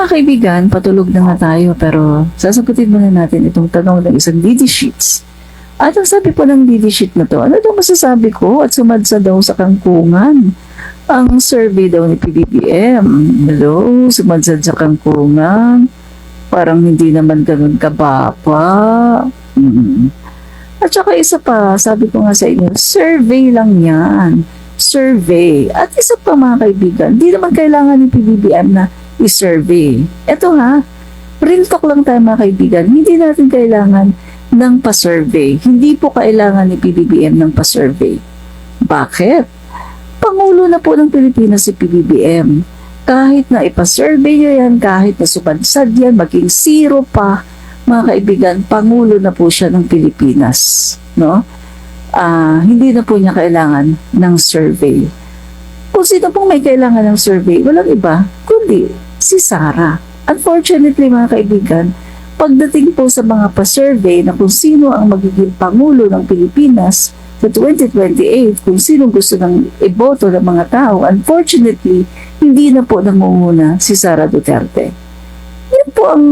mga kaibigan, patulog na nga tayo pero sasagutin muna natin itong tanong ng isang DD Sheets. At ang sabi po ng DD Sheet na to, ano daw masasabi ko at sumadsa daw sa kangkungan? Ang survey daw ni PBBM. Hello, sumadsad sa kangkungan. Parang hindi naman ganun kababa. At saka isa pa, sabi ko nga sa inyo, survey lang yan. Survey. At isa pa mga kaibigan, hindi naman kailangan ni PBBM na i-survey. Ito ha, real talk lang tayo mga kaibigan, hindi natin kailangan ng pa-survey. Hindi po kailangan ni PBBM ng pa-survey. Bakit? Pangulo na po ng Pilipinas si PBBM. Kahit na ipa-survey nyo yan, kahit na sumadsad yan, maging zero pa, mga kaibigan, Pangulo na po siya ng Pilipinas. No? Hindi na po niya kailangan ng survey. Kung sino pong may kailangan ng survey, walang iba, kundi si Sara. Unfortunately, mga kaibigan, pagdating po sa mga pa-survey na kung sino ang magiging Pangulo ng Pilipinas sa 2028, kung sino gusto ng iboto ng mga tao, unfortunately, hindi na po nangunguna si Sara Duterte. Yan po ang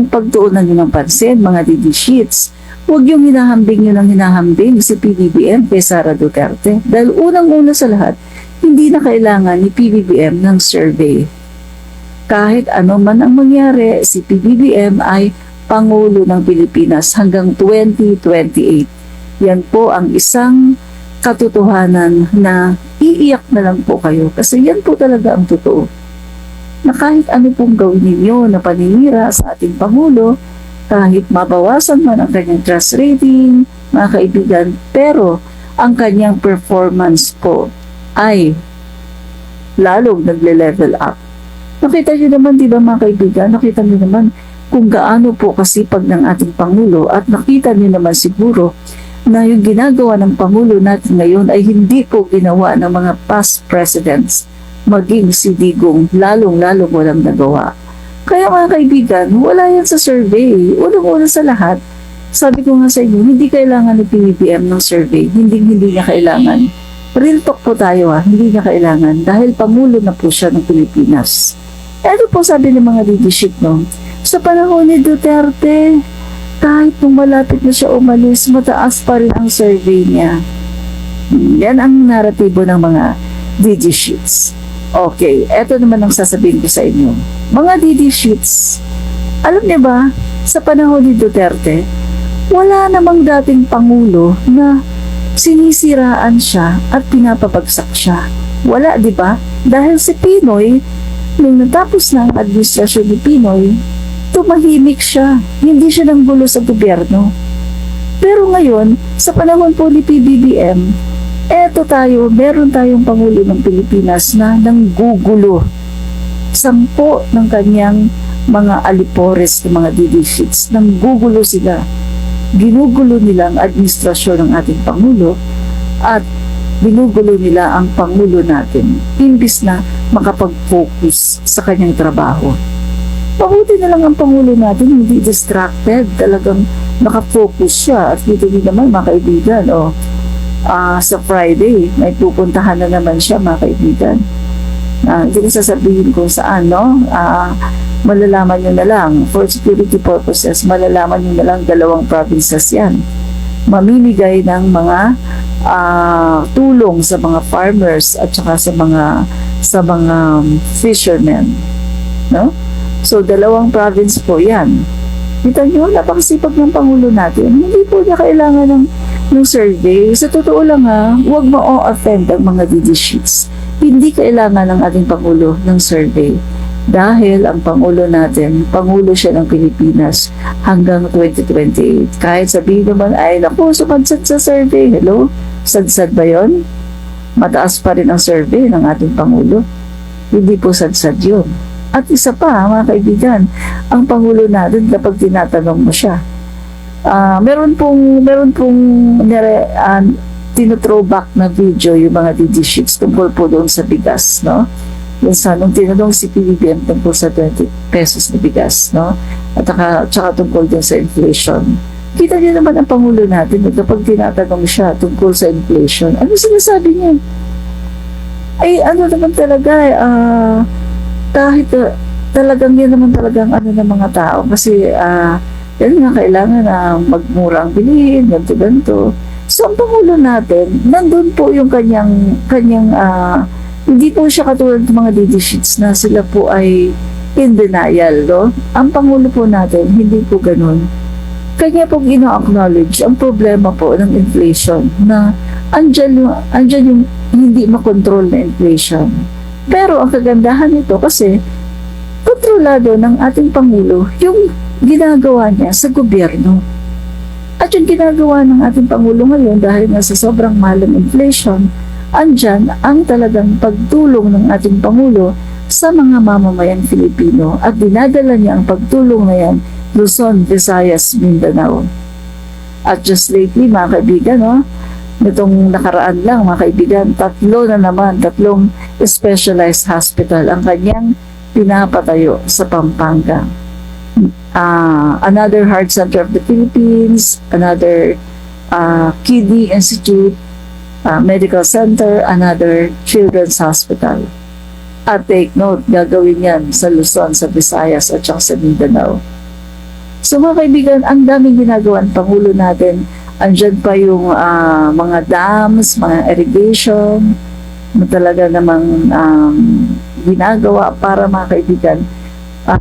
pagtuunan nyo ng pansin, mga DD Sheets. Huwag yung hinahambing nyo ng hinahambing si PBBM kay Sara Duterte. Dahil unang-una sa lahat, hindi na kailangan ni PBBM ng survey. Kahit ano man ang mangyari, si PBBM ay Pangulo ng Pilipinas hanggang 2028. Yan po ang isang katotohanan na iiyak na lang po kayo kasi yan po talaga ang totoo. Na kahit ano pong gawin ninyo na paninira sa ating Pangulo, kahit mabawasan man ang kanyang trust rating, mga kaibigan, pero ang kanyang performance po ay lalong nagle-level up. Nakita nyo naman, di ba mga kaibigan, nakita nyo naman kung gaano po kasipag ng ating Pangulo at nakita nyo naman siguro na yung ginagawa ng Pangulo natin ngayon ay hindi po ginawa ng mga past presidents, maging si Digong, lalong-lalong walang nagawa. Kaya mga kaibigan, wala yan sa survey. Unang-una sa lahat, sabi ko nga sa inyo, hindi kailangan ni PBBM ng survey. Hindi niya kailangan. Real talk po tayo hindi niya kailangan dahil Pangulo na po siya ng Pilipinas. Ito po sabi ng mga leadership, no? Sa panahon ni Duterte, kahit nung malapit na siya umalis, mataas pa rin ang survey niya. Yan ang naratibo ng mga DD Sheets. Okay, eto naman ang sasabihin ko sa inyo. Mga DD Sheets, alam niyo ba, sa panahon ni Duterte, wala namang dating Pangulo na sinisiraan siya at pinapabagsak siya. Wala, di ba? Dahil si Pinoy, nung natapos na ang administrasyon ni Pinoy, tumahimik siya. Hindi siya nang gulo sa gobyerno. Pero ngayon, sa panahon po ni PBBM, eto tayo, meron tayong Pangulo ng Pilipinas na nanggugulo. 10 ng kanyang mga alipores ng mga DD Sheets, nanggugulo sila. Ginugulo nila ang administrasyon ng ating Pangulo at binugulo nila ang Pangulo natin imbis na makapag-focus sa kanyang trabaho. Mabuti na lang ang Pangulo natin, hindi distracted, talagang nakafocus siya. At dito din naman mga kaibigan, sa Friday, may pupuntahan na naman siya mga kaibigan. Hindi ko sasabihin kung saan, no? Malalaman nyo na lang, for security purposes, malalaman nyo na lang 2 provinces yan. Mamimigay ng mga tulong sa mga farmers at saka sa mga fishermen, no? So 2 province po yan. Kita nyo, napakasipag ng Pangulo natin. Hindi po niya kailangan ng survey. Sa totoo lang huwag ma-offend ang mga DD Sheets. Hindi kailangan ng ating Pangulo ng survey. Dahil ang Pangulo natin, Pangulo siya ng Pilipinas hanggang 2028. Kahit sabihin naman, ay naku, sumadsad sa survey. Hello? Sadsad ba yun? Mataas pa rin ang survey ng ating Pangulo. Hindi po sadsad yun. At isa pa, mga kaibigan, ang Pangulo natin kapag tinatanong mo siya, meron pong tino-throwback na video yung mga DD Sheets tungkol po doon sa bigas, no? Yung sa nung tinanong si PBBM tungkol sa 20 pesos na bigas, no? At saka tungkol din sa inflation. Kita niyo naman ang Pangulo natin kapag tinatanong siya tungkol sa inflation. Ano sinasabi niya? Ay, ano naman talaga, kahit talagang yan naman talagang ano ng mga tao kasi yan nga kailangan na magmura ang bilihin, ganito-ganito. So ang Pangulo natin, nandun po yung kanyang hindi po siya katulad ng mga DD sheets na sila po ay in denial, no? Ang Pangulo po natin, hindi po ganun. Kanya po ina-acknowledge ang problema po ng inflation na andyan yung hindi makontrol na inflation. Pero ang kagandahan nito kasi kontrolado ng ating Pangulo yung ginagawa niya sa gobyerno. At yung ginagawa ng ating Pangulo ngayon dahil nga sa sobrang mahal ng inflation, andyan ang talagang pagtulong ng ating Pangulo sa mga mamamayang Filipino at dinadala niya ang pagtulong na yan Luzon, Visayas, Mindanao. At just lately mga kaibigan, no, nitong nakaraan lang mga kaibigan, tatlong specialized hospital ang kanyang pinapatayo sa Pampanga. Another Heart Center of the Philippines, another Kidney Institute, Medical Center, another Children's Hospital. At take note, gagawin yan sa Luzon, sa Visayas at sa Mindanao. So mga kaibigan, ang daming ginagawa ng Pangulo natin. Andyan pa yung mga dams, mga irrigation, na talaga namang ginagawa para mga kaibigan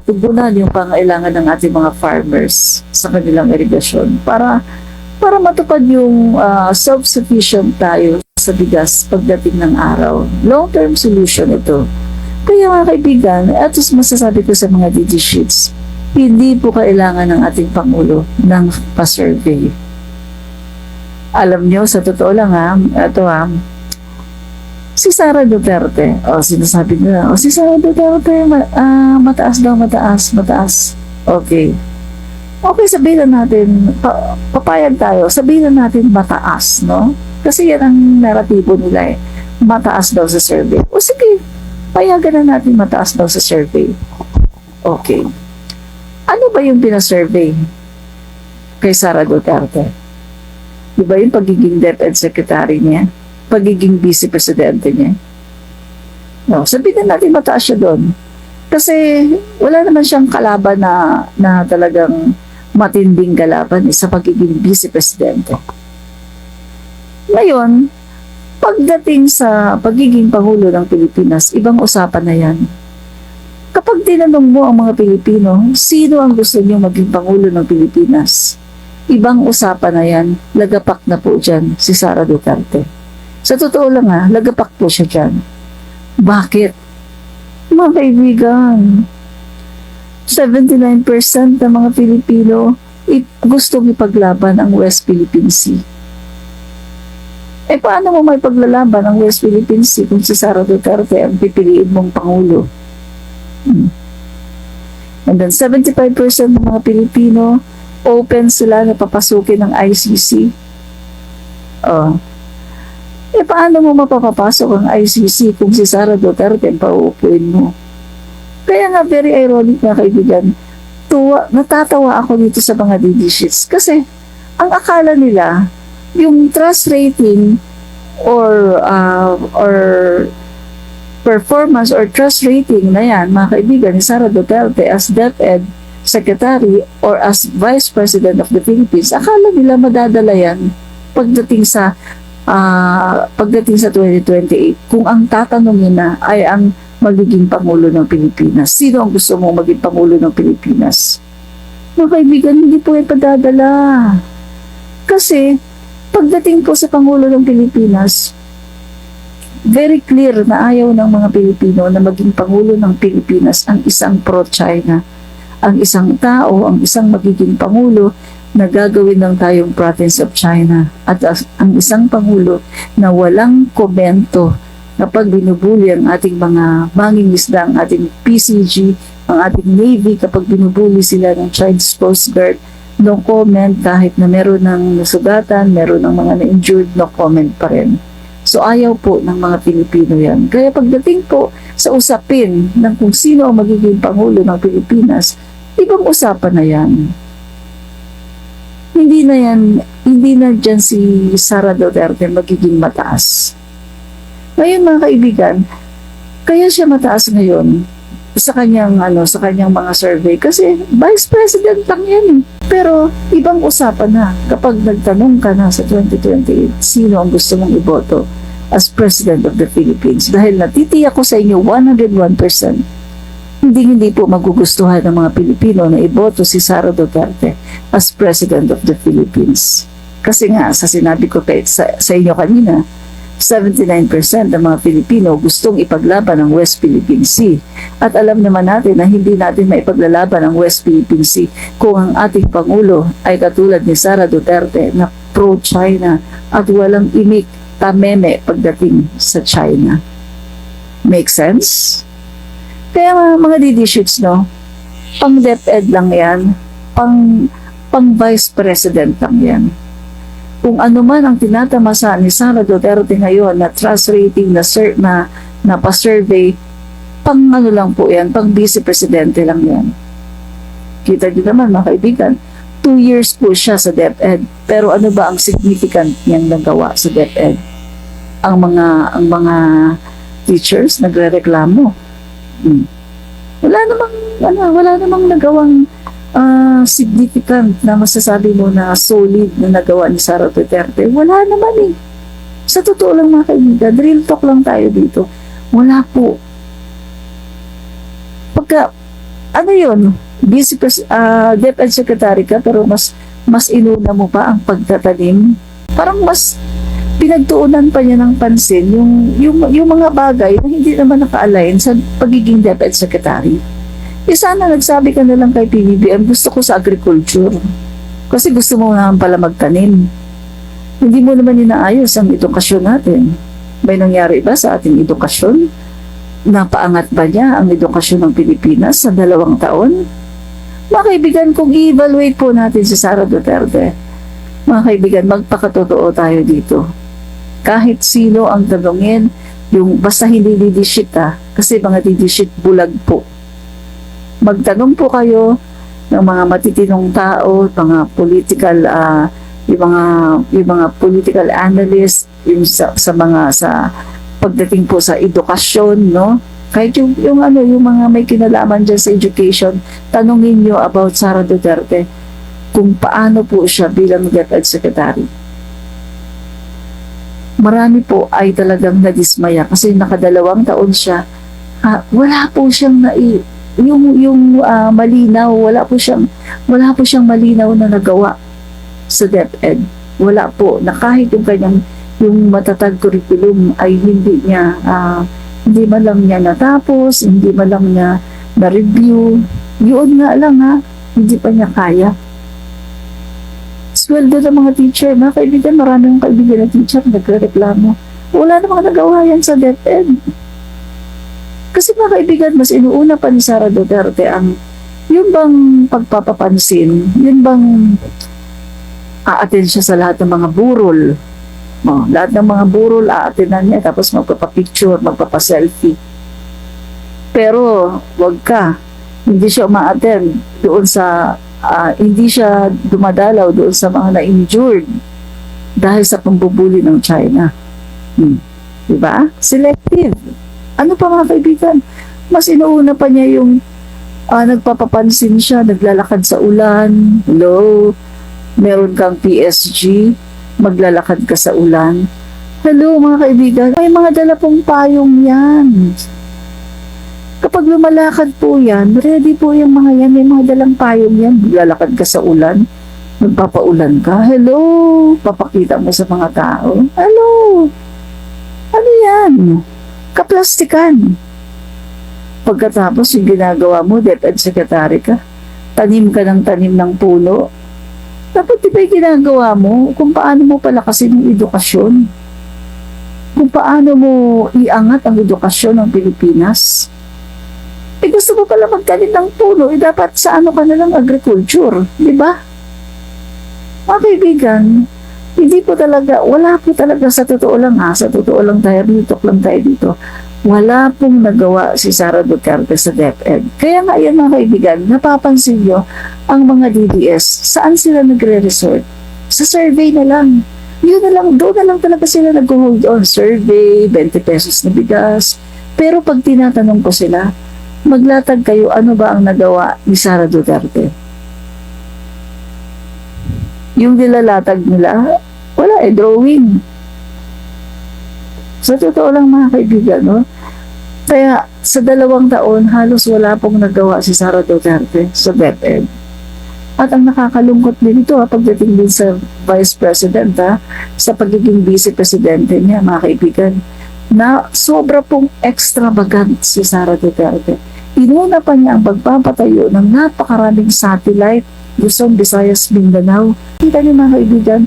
tugunan yung pangailangan ng ating mga farmers sa kanilang irigasyon para matupad yung self-sufficient tayo sa bigas pagdating ng araw. Long-term solution ito. Kaya mga kaibigan, at masasabi ko sa mga DG sheets, hindi po kailangan ng ating Pangulo ng pa-survey. Alam nyo, sa totoo lang si Sara Duterte, sinasabi nila, si Sara Duterte, mataas daw, mataas. Okay. Okay, sabihin natin, papayag tayo, sabihin natin mataas, no? Kasi yan ang naratibo nila mataas daw sa survey. O sige, payagan na natin mataas daw sa survey. Okay. Ano ba yung pinasurvey kay Sara Duterte? Di ba yung pagiging DepEd Secretary niya? Pagiging Vice Presidente niya? No, sabihin na natin mataas siya doon. Kasi wala naman siyang kalaban na talagang matinding kalaban sa pagiging Vice Presidente. Ngayon, pagdating sa pagiging Pangulo ng Pilipinas, ibang usapan na yan. Kapag tinanong mo ang mga Pilipino, sino ang gusto niyo maging Pangulo ng Pilipinas? Ibang usapan na yan, lagapak na po dyan si Sara Duterte. Sa totoo lang lagapak po siya dyan. Bakit? Mga kaibigan, 79% ng mga Pilipino gustong ipaglaban ang West Philippine Sea. Paano mo may paglalaban ang West Philippine Sea kung si Sara Duterte ang pipiliin mong Pangulo? And then 75% ng mga Pilipino open sila na papasukin ng ICC. Paano mo mapapapasok ang ICC kung si Sara Duterte ang pauupuin mo? Kaya nga very ironic na kaibigan, natatawa ako dito sa mga DD sheets kasi ang akala nila yung trust rating or performance or trust rating na yan, mga kaibigan, ni Sara Duterte as DepEd Secretary or as Vice President of the Philippines, akala nila madadala yan pagdating sa 2028 kung ang tatanungin na ay ang magiging Pangulo ng Pilipinas. Sino ang gusto mo maging Pangulo ng Pilipinas? Mga kaibigan, hindi po yan padadala. Kasi pagdating po sa Pangulo ng Pilipinas, very clear na ayaw ng mga Pilipino na maging Pangulo ng Pilipinas ang isang pro-China. Ang isang tao, ang isang magiging Pangulo na gagawin ng tayong province of China. At ang isang Pangulo na walang komento kapag binubuli ang ating mga mangingisda, ang ating PCG, ang ating Navy, kapag binubuli sila ng Chinese Coast Guard, no comment kahit na meron ng nasugatan, meron ng mga na-injured, no comment pa rin. So ayaw po ng mga Pilipino yan. Kaya pagdating po sa usapin ng kung sino ang magiging Pangulo ng Pilipinas, ibang usapan na yan. Hindi na dyan si Sara Duterte magiging mataas. Ngayon mga kaibigan, kaya siya mataas ngayon sa kanyang mga survey kasi vice president lang yan eh. Pero ibang usapan na kapag nagtanong ka na sa 2028 sino ang gusto mong iboto as President of the Philippines, dahil natitiyak ko sa inyo 101% hindi po magugustuhan ng mga Pilipino na iboto si Sara Duterte as President of the Philippines. Kasi nga sa sinabi ko sa inyo kanina, 79% ng mga Pilipino gustong ipaglaban ang West Philippine Sea. At alam naman natin na hindi natin maipaglalaban ang West Philippine Sea kung ang ating Pangulo ay katulad ni Sara Duterte na pro-China at walang imik tameme pagdating sa China. Make sense? Kaya mga didishits, no? Pang DepEd lang yan, pang Vice President lang yan. Kung ano man ang tinatamasa ni Sara Duterte ngayon na trust rating na pa-survey, pang ano lang po yan, pang Vice Presidente lang yan. Kita niyo naman mga kaibigan, 2 years po siya sa DepEd. Pero ano ba ang significant niyang nagawa sa DepEd? Ang mga teachers nagrereklamo. Wala namang nagawang significant na masasabi mo na solid na nagawa ni Sara Duterte. Wala naman eh. Sa totoo lang mga kaibigan, real talk lang tayo dito. Wala po. Pagka, ano yun? DepEd Secretary ka pero mas inuna mo pa ang pagtatanim. Parang mas pinagtuunan pa niya ng pansin yung mga bagay na hindi naman naka-align sa pagiging DepEd Secretary. Sana nagsabi ka na lang kay PBBM, gusto ko sa agriculture. Kasi gusto mo naman pala magtanim. Hindi mo naman inaayos ang edukasyon natin. May nangyari ba sa ating edukasyon? Napaangat ba niya ang edukasyon ng Pilipinas sa 2 taon? Mga kaibigan, kung i-evaluate po natin si Sara Duterte, mga kaibigan, magpakatotoo tayo dito. Kahit sino ang tanongin, basta hindi leadership kasi mga leadership bulag po. Magtanong po kayo ng mga matitinong tao, mga political yung mga political analyst, sa pagdating po sa edukasyon, no? Kahit yung mga may kinalaman dyan sa education, tanungin nyo about Sara Duterte kung paano po siya bilang DepEd Secretary. Marami po ay talagang nadismaya kasi naka2 taon siya. Wala po siyang malinaw, wala po siyang malinaw na nagawa sa DepEd. Wala po na kahit yung matatag curriculum ay hindi man lang niya natapos, hindi man lang niya na-review. Yun nga lang hindi pa niya kaya. Sweldo ng mga teacher, mga kaibigan, maraming kaibigan na teacher nagreklamo. Wala namang nagawa yan sa DepEd. Kasi mga kaibigan, mas inuuna pa ni Sara Duterte yung bang pagpapapansin, yun bang aaten siya sa lahat ng mga burol. Lahat ng mga burol aatenan niya, tapos magpapapicture, magpapaselfie. Pero, wag ka. Hindi siya umaaten doon sa, hindi siya dumadalaw doon sa mga na-injured dahil sa pambubuli ng China. Diba? Selective. Ano pa mga kaibigan? Mas inuuna pa niya yung nagpapapansin siya, naglalakad sa ulan. Hello? Meron kang PSG, maglalakad ka sa ulan. Hello mga kaibigan, may mga dala pong payong yan. Kapag lumalakad po yan, ready po yung mga yan, may mga dalang payong yan. Maglalakad ka sa ulan, magpapaulan ka. Hello? Papakita mo sa mga tao. Hello? Ano yan? Kaplastikan. Pagkatapos yung ginagawa mo, DepEd Secretary ka, tanim ka ng puno. Dapat di ba yung ginagawa mo kung paano mo palakasin yung edukasyon? Kung paano mo iangat ang edukasyon ng Pilipinas? Gusto mo pala magtanim ng puno, dapat sa ka na lang agriculture, di ba? Mga kaibigan, wala po talaga sa totoo lang talk lang tayo dito. Wala pong nagawa si Sara Duterte sa DepEd. Kaya nga yan mga kaibigan, napapansin nyo, ang mga DDS, saan sila nagre-resort? Sa survey na lang. Doon na lang talaga sila nag-hold on. Survey, 20 pesos na bigas. Pero pag tinatanong ko sila, Maglatag kayo, ano ba ang nagawa ni Sara Duterte? Yung nilalatag nila, wala drawing. Sa totoo lang mga kaibigan, no? Kaya sa 2 taon, halos wala pong nagawa si Sara Duterte sa DepEd. At ang nakakalungkot din ito pagdating din sa Vice President, sa pagiging Vice Presidente niya, mga kaibigan, na sobra pong extravagant si Sara Duterte. Inuna pa niya ang pagpapatayo ng napakaraming satellite, Luzon, Visayas, Mindanao. Kita niyo mga kaibigan,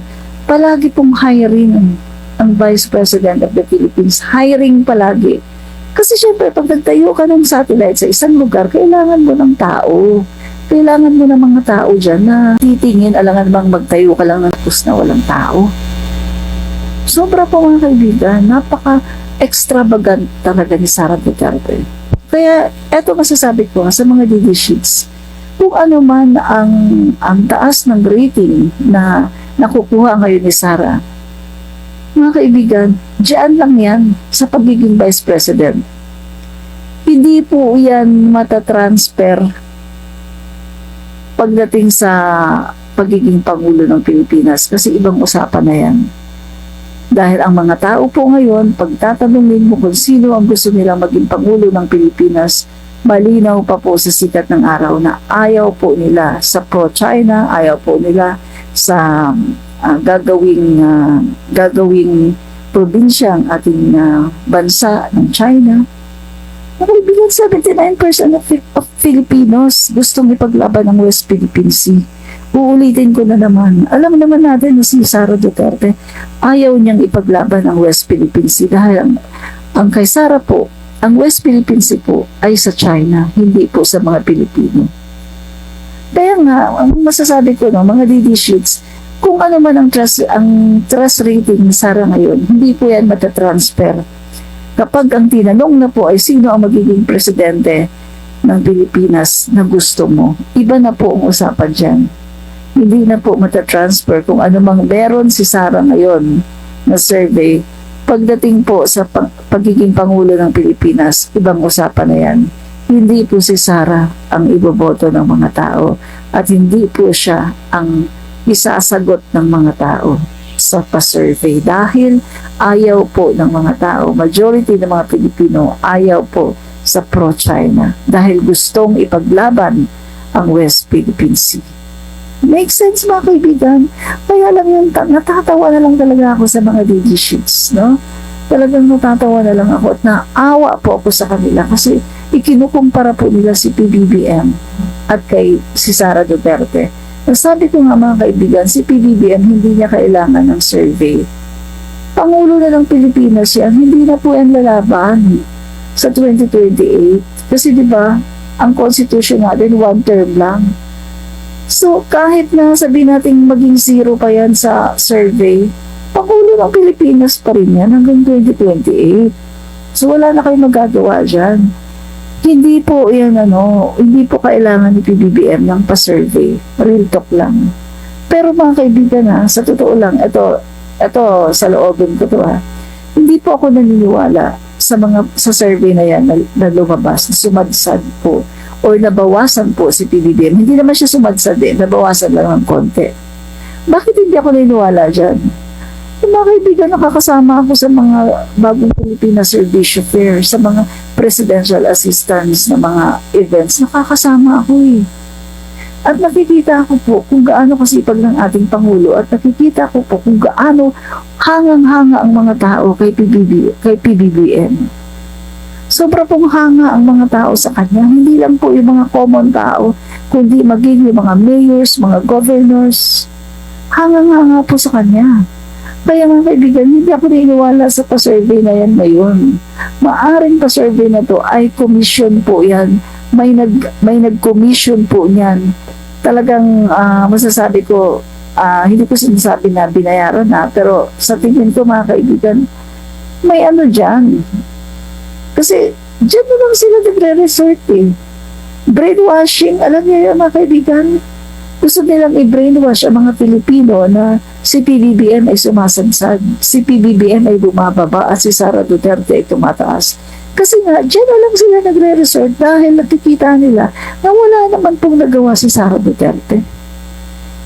palagi pong hiring ang Vice President of the Philippines. Hiring palagi. Kasi syempre, pag nagtayo ka ng satellite sa isang lugar, kailangan mo ng tao. Kailangan mo ng mga tao dyan na titingin, alangan bang magtayo ka lang ng pus na walang tao. Sobra po mga kaibigan, napaka-extravagant talaga ni Sara Duterte. Kaya, eto masasabi ko sa mga DD sheets, kung ano man ang taas ng rating na nakukuha ngayon ni Sara, mga kaibigan, diyan lang yan sa pagiging Vice President. Hindi po yan matatransfer pagdating sa pagiging Pangulo ng Pilipinas kasi ibang usapan na yan. Dahil ang mga tao po ngayon, pagtatanungin mo kung sino ang gusto nilang maging Pangulo ng Pilipinas, malinaw pa po sa sikat ng araw na ayaw po nila sa pro-China, ayaw po nila sa gagawing probinsya ang ating bansa ng China. Nakaibigan 79% of Filipinos gustong ipaglaban ang West Philippine Sea. Uulitin ko na naman. Alam naman natin na si Sara Duterte ayaw niyang ipaglaban ang West Philippine Sea dahil ang kay Sara po, ang West Philippine Sea po ay sa China, hindi po sa mga Pilipino. Kaya nga, ang masasabi ko mga DD sheets, kung ano man ang trust rating ni Sara ngayon, hindi po yan matatransfer. Kapag ang tinanong na po ay sino ang magiging presidente ng Pilipinas na gusto mo, iba na po ang usapan dyan. Hindi na po matatransfer kung ano mang meron si Sara ngayon na survey. Pagdating po sa pagiging Pangulo ng Pilipinas, ibang usapan na yan. Hindi po si Sara ang iboboto ng mga tao at hindi po siya ang isasagot ng mga tao sa pa-survey dahil ayaw po ng mga tao, majority ng mga Pilipino ayaw po sa pro-China dahil gustong ipaglaban ang West Philippine Sea. Makes sense mga kaibigan? Kaya lang yung natatawa na lang talaga ako sa mga DD sheets, no? Talagang natatawa na lang ako at naawa po ako sa kanila kasi ikinukumpara po nila si PBBM at kay si Sara Duterte. Sabi ko nga mga kaibigan, si PBBM hindi niya kailangan ng survey. Pangulo na ng Pilipinas yan, hindi na po yan lalaban sa 2028. Kasi di ba ang constitution natin, 1 term lang. So kahit na sabihin natin maging 0 pa yan sa survey, Pangulo ng Pilipinas pa rin yan hanggang 2028. So wala na kayong magagawa dyan. Hindi po yan hindi po kailangan ni PBBM ng pa-survey. Real talk lang. Pero mga kaibigan sa totoo lang, ito sa loobin ko to hindi po ako naniniwala sa survey na yan na lumabas, na sumadsad po or nabawasan po si PBBM. Hindi naman siya sumadsad nabawasan lang ng konti. Bakit hindi ako naniniwala dyan? Yung mga kaibigan, nakakasama ako sa mga bagong Pilipinas Service Fair, sa mga presidential assistance na mga events, nakakasama ako At nakikita ko po kung gaano kasipag ng ating Pangulo at nakikita ko po kung gaano hangang-hanga ang mga tao kay PBBM. Sobra pong hanga ang mga tao sa kanya. Hindi lang po yung mga common tao, kundi maging yung mga mayors, mga governors. Hangang-hanga po sa kanya. Kaya mga kaibigan, hindi ako naniniwala sa pa-survey na yan ngayon. Maaring pa-survey na to ay commission po yan. May nag-commission po niyan. Talagang masasabi ko, hindi ko sinasabi na binayaran pero sa tingin ko mga kaibigan, may dyan. Kasi dyan na lang sila nagre-resort Brainwashing, alam niyo yun mga kaibigan? Gusto nilang i-brainwash ang mga Pilipino na si PBBM ay sumasansad, si PBBM ay bumababa at si Sara Duterte ay tumataas. Kasi nga, dyan na lang sila nagre-resort dahil nakikita nila na wala naman pong nagawa si Sara Duterte.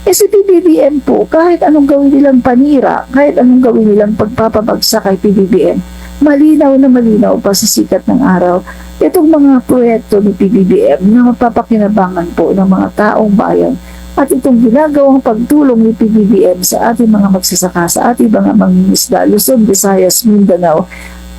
Eh si PBBM po, kahit anong gawin nilang panira, kahit anong gawin nilang pagpapabagsak kay PBBM, malinaw na malinaw pa sa sikat ng araw itong mga proyekto ni PBBM na mapapakinabangan po ng mga taong bayan at itong ginagawang pagtulong ni PBBM sa ating mga magsasaka, sa ating mga mangingisda, Luzon, Visayas, Mindanao,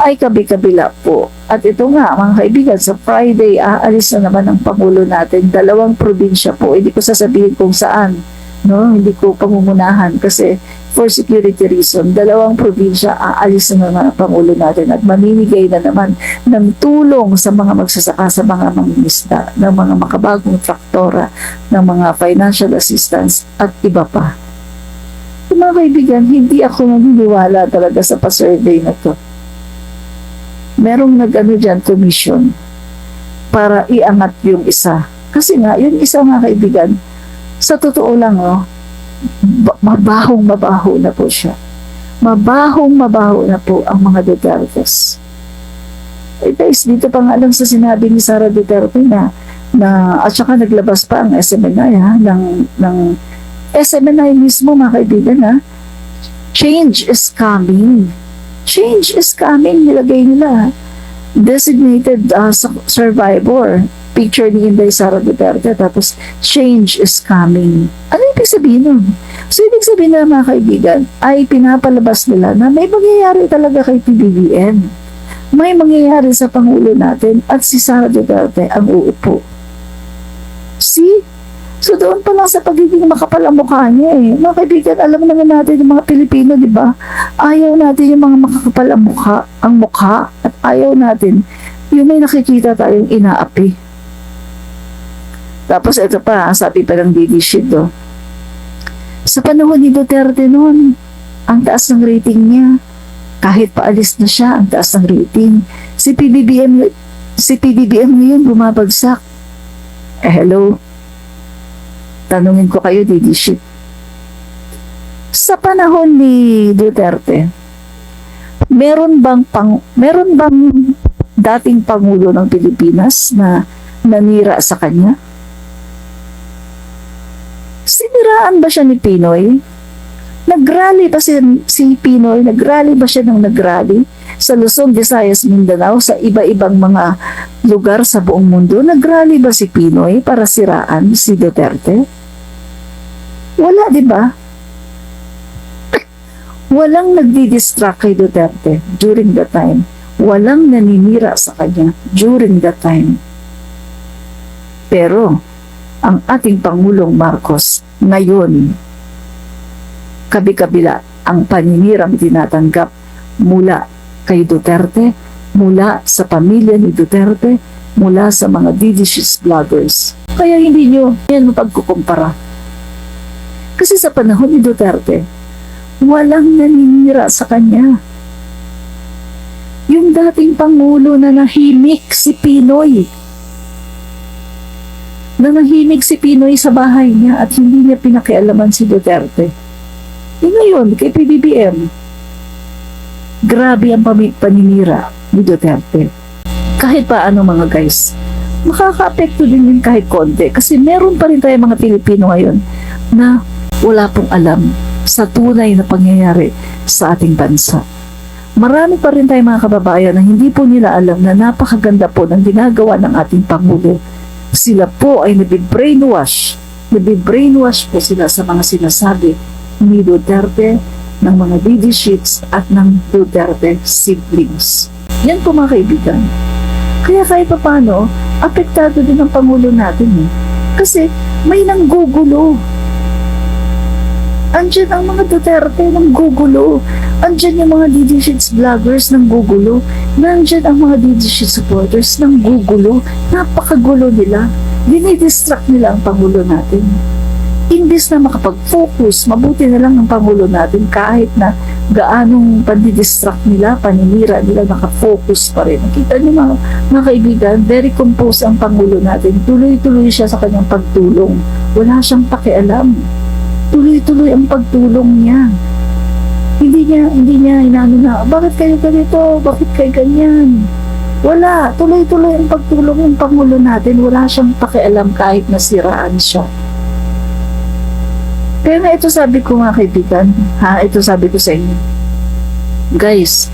ay kabi-kabila po. At ito nga, mga kaibigan, sa Friday, aalis na naman ang Pangulo natin. 2 probinsya po. Hindi ko sasabihin kung saan. No? Hindi ko pamumunahan kasi for security reason, 2 probinsya aalis na naman ang Pangulo natin at mamimigay na naman ng tulong sa mga magsasaka, sa mga mangingisda, ng mga makabagong traktora, ng mga financial assistance at iba pa. So, mga kaibigan, hindi ako naniniwala talaga sa pa-survey na to. Merong nag-ano dyan, commission para iangat yung isa. Kasi nga, yung isa mga kaibigan, sa totoo lang, mabahong-mabaho na po siya. Mabahong-mabaho na po ang mga Dutertes. Eh guys, dito pa nga lang sa sinabi ni Sara Duterte na at saka naglabas pa ang SMNI ng SMNI mismo mga kaibigan change is coming. Change is coming, nilagay nila. Designated survivor. Picture ni Inday Sara Duterte, tapos change is coming. Ano ibig sabihin nun? So, ibig sabihin na mga kaibigan, ay pinapalabas nila na may mangyayari talaga kay PBBM. May mangyayari sa Pangulo natin at si Sara Duterte ang uupo. See? So doon pa lang sa pagiging makapal ang mukha niya eh. Mga kaibigan, alam naman natin yung mga Pilipino, di ba? Ayaw natin yung mga makakapal ang mukha at ayaw natin yung may nakikita tayong inaapi. Tapos ito pa, sabi pa ng DD Sheet sa panahon ni Duterte noon, ang taas ng rating niya. Kahit paalis na siya, ang taas ng rating. Si PBBM ngayon bumabagsak. Hello? Tanungin ko kayo, DD Sheet. Sa panahon ni Duterte, meron bang dating Pangulo ng Pilipinas na nanira sa kanya? Siniraan ba siya ni Pinoy? Nagrally ba si Pinoy? Nagrally ba siya ng nagrally sa Luzon, Visayas, Mindanao, sa iba-ibang mga lugar sa buong mundo? Nagrally ba si Pinoy para siraan si Duterte? Wala, di ba? Walang nagdi-distract kay Duterte during that time. Walang naninira sa kanya during that time. Pero, ang ating Pangulong Marcos ngayon, kabi-kabila ang paninirang tinatanggap mula kay Duterte, mula sa pamilya ni Duterte, mula sa mga DDShiz vloggers. Kaya hindi nyo yan mapagkukumpara. Kasi sa panahon ni Duterte, walang naninira sa kanya. Yung dating Pangulo na nahimik si Pinoy. Nahimik si Pinoy sa bahay niya at hindi niya pinakialaman si Duterte. E ngayon, kay PBBM, grabe ang paninira ni Duterte. Kahit pa ano mga guys, makaka-apekto din yun kahit konti. Kasi meron pa rin tayo mga Pilipino ngayon na wala pong alam sa tunay na pangyayari sa ating bansa. Marami pa rin tayong mga kababayan na hindi po nila alam na napakaganda po ng ginagawa ng ating Pangulo. Sila po ay nabibrainwash po sila sa mga sinasabi ni Duterte, ng mga DDShiz at ng Duterte siblings. Yan po mga kaibigan. Kaya kahit pa paano, apektado din ang Pangulo natin Kasi may nanggugulo. Andyan ang mga Duterte ng gugulo. Andyan yung mga DDShiz vloggers ng gugulo. Nandyan ang mga DDShiz supporters ng gugulo. Napakagulo nila. Dinidistract nila ang Pangulo natin. Imbis na makapag-focus, mabuti na lang ang Pangulo natin kahit na gaanong pandidistract nila, paninira nila, nakafocus pa rin. Nakita niyo mga kaibigan, very composed ang Pangulo natin. Tuloy-tuloy siya sa kanyang pagtulong. Wala siyang pakialam. Tuloy-tuloy ang pagtulong niya. Hindi niya inaano na, bakit kayo ganito? Bakit kayo ganyan? Wala. Tuloy-tuloy ang pagtulong ng Pangulo natin. Wala siyang pakialam kahit nasiraan siya. Kaya nga ito sabi ko mga kaibigan, ito sabi ko sa inyo. Guys,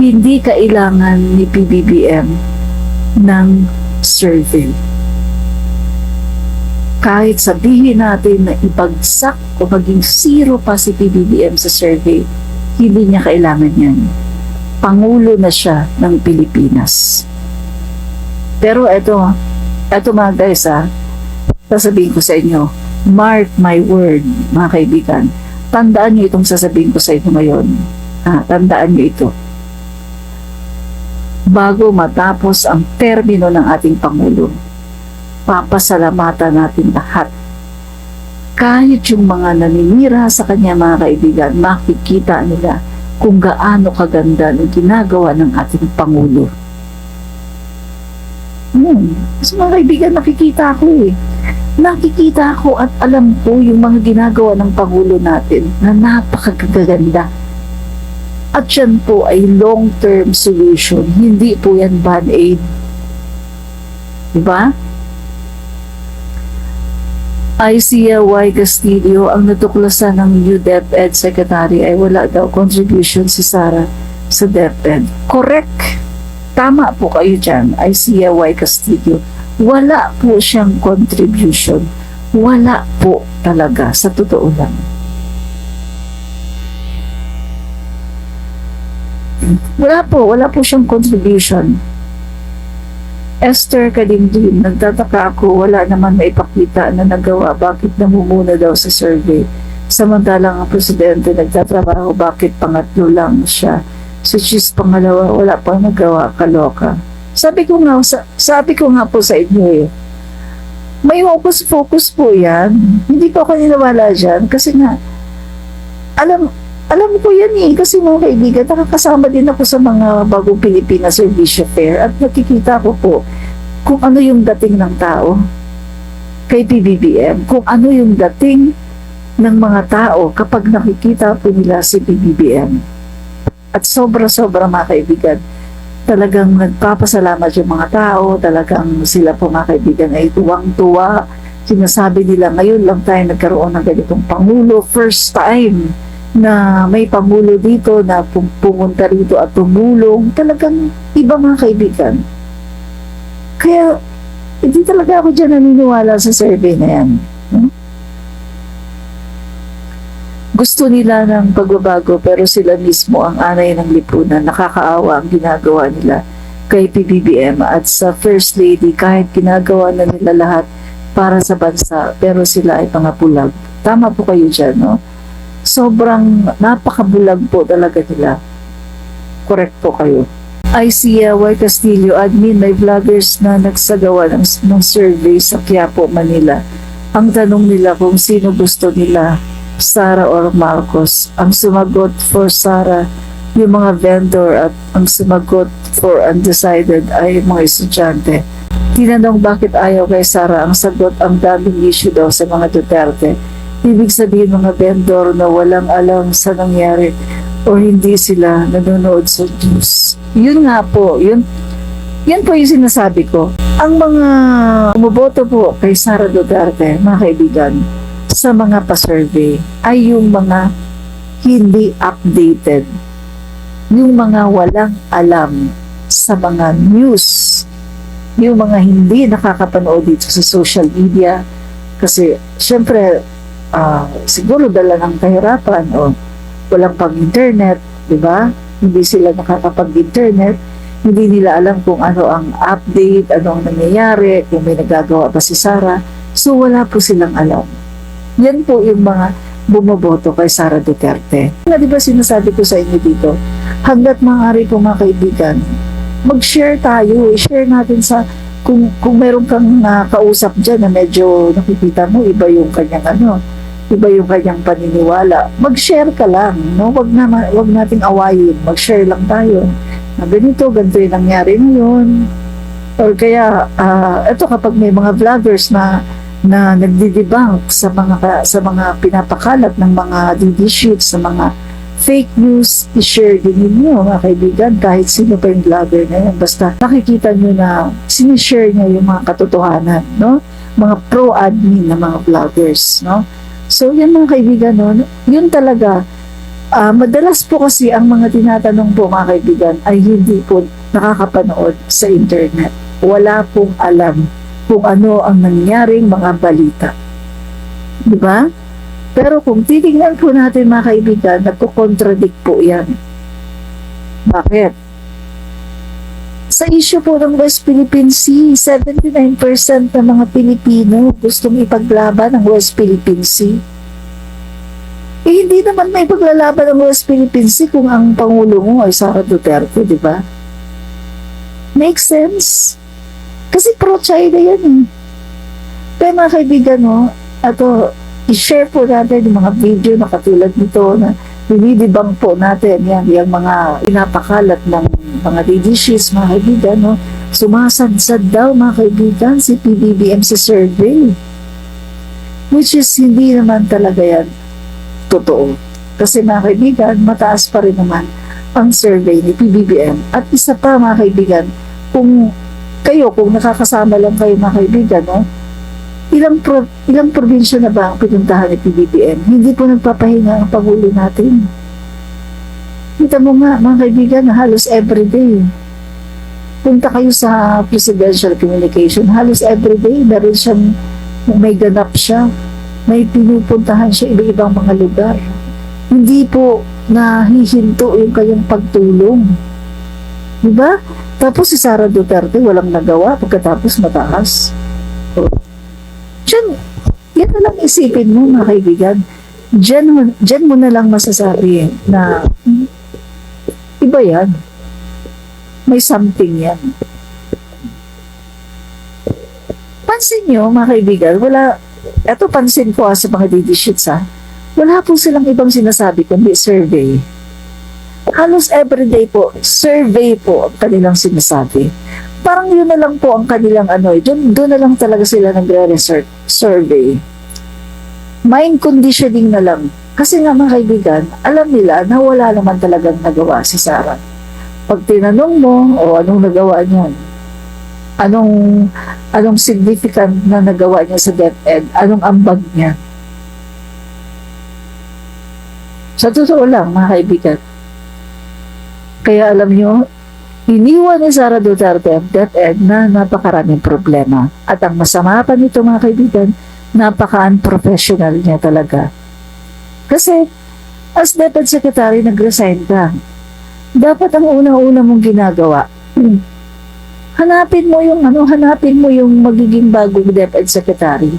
hindi kailangan ni PBBM ng survey. Kahit sabihin natin na ibagsak o maging zero pa si PBBM sa survey, hindi niya kailangan yan. Pangulo na siya ng Pilipinas. Pero ito mga guys sasabihin ko sa inyo, mark my word mga kaibigan, tandaan niyo itong sasabihin ko sa inyo ngayon. Tandaan niyo ito. Bago matapos ang termino ng ating Pangulo, papasalamatan natin lahat. Kahit yung mga naninira sa kanya mga kaibigan, makikita nila kung gaano kaganda ang ginagawa ng ating Pangulo. So mga kaibigan, nakikita ko at alam ko yung mga ginagawa ng Pangulo natin na napakagaganda. At yan po ay long-term solution. Hindi po yan band-aid. Diba? Isia Y. Castillo, ang natuklasan ng new DepEd Secretary ay wala daw contribution si Sara sa DepEd. Correct. Tama po kayo dyan, Isia Y. Castillo. Wala po siyang contribution. Wala po talaga, sa totoo lang. Wala po siyang contribution. Esther Kadimdim, nagtataka ako, wala naman maipakita na nagawa, bakit namumuna daw sa survey? Samantalang ang presidente nagtatrabaho, bakit pangatlo lang siya? Si Cheese pangalawa, wala pang nagawa, kaloka. Sabi ko nga po sa inyo may focus po yan. Hindi po ako niniwala dyan kasi nga, alam ko yan kasi mga kaibigan, nakakasama din ako sa mga bagong Pilipinas Service Fair at nakikita ko po kung ano yung dating ng tao kay PBBM, kung ano yung dating ng mga tao kapag nakikita po nila si PBBM. At sobra-sobra mga kaibigan, talagang nagpapasalamat yung mga tao, talagang sila po mga kaibigan ay tuwang-tuwa. Sinasabi nila, ngayon lang tayo nagkaroon ng ganitong Pangulo, first time na may Pangulo dito na pumunta rito at tumulong. Talagang iba mga kaibigan. Kaya hindi talaga ako dyan naniniwala sa survey na yan. Gusto nila ng pagbabago pero sila mismo ang anay ng lipunan. Nakakaawa ang ginagawa nila kay PBBM at sa First Lady, kahit ginagawa na nila lahat para sa bansa pero sila ay pangapulag. Tama po kayo dyan, no? Sobrang napakabulag po talaga nila. Correct po kayo. Isia Y. Castillo, admin, may vloggers na nagsagawa ng survey sa Quiapo, Manila. Ang tanong nila kung sino gusto nila, Sara or Marcos. Ang sumagot for Sara, yung mga vendor, at ang sumagot for undecided ay mga estudyante. Tinanong bakit ayaw kay Sara, ang sagot, ang daming issue daw sa mga Duterte. Ibig sabihin mga vendor na walang alam sa nangyari o hindi sila nanonood sa news. Yun nga po, yun po yung sinasabi ko. Ang mga umuboto po kay Sara Duterte, mga kaibigan, sa mga pa-survey ay yung mga hindi updated, yung mga walang alam sa mga news, yung mga hindi nakakapanood dito sa social media kasi syempre siguro dala ng kahirapan o walang pang-internet, di ba? Hindi sila nakakapag-internet, hindi nila alam kung ano ang update, ano ang nangyayari, kung may nagagawa pa si Sara. So wala po silang alam. Yan po yung mga bumoboto kay Sara Duterte. Di ba sinasabi ko sa inyo dito, hanggat maaari po mga kaibigan, mag-share tayo, share natin sa kung meron kang kausap dyan na medyo nakikita mo, iba yung kanyang iba yung kanyang paniniwala, mag-share ka lang, no? Wag nating awayin, mag-share lang tayo. Ganito yung nangyari ngayon. Or kaya, ito kapag may mga vloggers na nagdi-debunk sa mga pinapakalat ng mga DD sheets, sa mga fake news, i-share din ninyo mga kaibigan, kahit sino pa yung vlogger na yan. Basta nakikita nyo na sinishare niya yung mga katotohanan, no? Mga pro-admin na mga vloggers, no? So, yan mga kaibigan, no? Yun talaga, madalas po kasi ang mga tinatanong po mga kaibigan ay hindi po nakakapanood sa internet. Wala pong alam kung ano ang nangyaring mga balita. Diba? Pero kung titignan po natin mga kaibigan, nagko-contradict po yan. Bakit? Sa issue po ng West Philippine Sea, 79% ng mga Pilipino gustong ipaglaban ang West Philippine Sea. Eh, hindi naman may paglalaban ng West Philippine Sea kung ang Pangulo mo ay Sara Duterte, di ba? Make sense? Kasi pro-China yan eh. Pero mga kaibigan, no, i-share po natin yung mga video na katulad nito na dinidibang po natin yan, yung mga pinapakalat ng mga DDShips, mga kaibigan, no? Sumasadsad daw mga kaibigan si PBBM sa survey, which is hindi naman talaga yan totoo. Kasi mga kaibigan, mataas pa rin naman ang survey ni PBBM. At isa pa mga kaibigan, kung nakakasama lang kayo mga kaibigan, no? Ilang probinsya na ba ang pinuntahan ni PBBM? Hindi po nagpapahinga ang Pangulo natin. Kita mo nga, mga kaibigan, na halos everyday. Punta kayo sa presidential communication, halos everyday, may ganap siya. May pinupuntahan siya iba-ibang mga lugar. Hindi po nahihinto yung kanyang pagtulong. Diba? Tapos si Sara Duterte walang nagawa pagkatapos mataas. Yan na lang isipin mo mga kaibigan. Diyan mo na lang masasabi na iba yan. May something yan. Pansin nyo mga kaibigan, pansin ko sa mga DDShips wala po silang ibang sinasabi kundi survey. Halos everyday po, survey po ang kanilang sinasabi. Parang yun na lang po ang kanilang doon na lang talaga sila nagre-research, survey. Mind conditioning na lang. Kasi nga mga kaibigan, alam nila na wala naman talagang nagawa si Sara. Pag tinanong mo, anong nagawa niyan? Anong significant na nagawa niya sa DepEd? Anong ambag niya? Sa totoo lang mga kaibigan, kaya alam nyo, iniwan ni Sara Duterte ang DepEd na napakaraming problema. At ang masama pa nito mga kaibigan, napaka-unprofessional niya talaga. Kasi, as DepEd Secretary, nag-resign ka. Dapat ang una-una mong ginagawa, hanapin mo yung magiging bagong DepEd Secretary.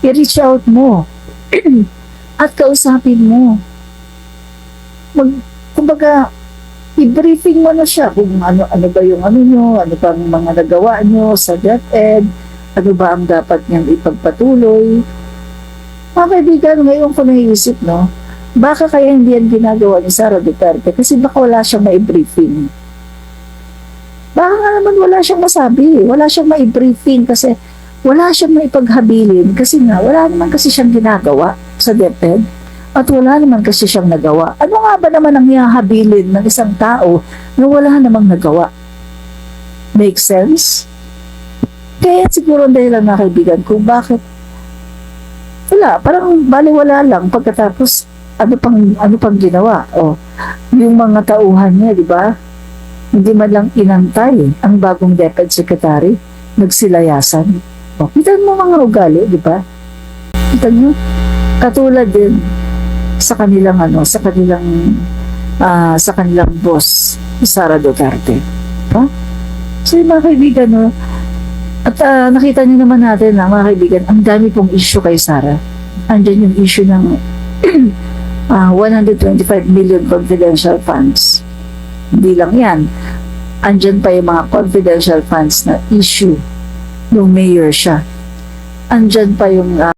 I-reach out mo. At kausapin mo. Kumbaga, i-briefing mo na siya kung ano ba yung nyo, ano bang mga nagawa nyo sa DepEd, ano ba ang dapat niyang ipagpatuloy. Mga kaibigan, ngayon ko naisip, no, baka kaya hindi yan ginagawa ni Sara Duterte kasi baka wala siyang mai-briefing. Baka nga naman wala siyang masabi, wala siyang mai-briefing kasi wala siyang maipaghabilin kasi nga wala naman kasi siyang ginagawa sa DepEd. At wala naman kasi siyang nagawa. Ano nga ba naman ang ihahabilin ng isang tao na wala namang nagawa? Make sense? Kaya siguro dahil lang mga kaibigan kung bakit parang baliwala lang pagkatapos ano pang ginawa. Yung mga tauhan niya, di ba? Hindi man lang inantay ang bagong DepEd Secretary, nagsilayasan. Kita mo mga ugali, di ba? Kita nyo? Katulad din sa kanilang boss, Sara Duterte. So mga kaibigan, no? At nakita niyo naman natin mga kaibigan, ang dami pong issue kay Sara. Andyan yung issue ng 125 million confidential funds. Hindi lang yan. Andyan pa yung mga confidential funds na issue nung mayor siya. Andyan pa yung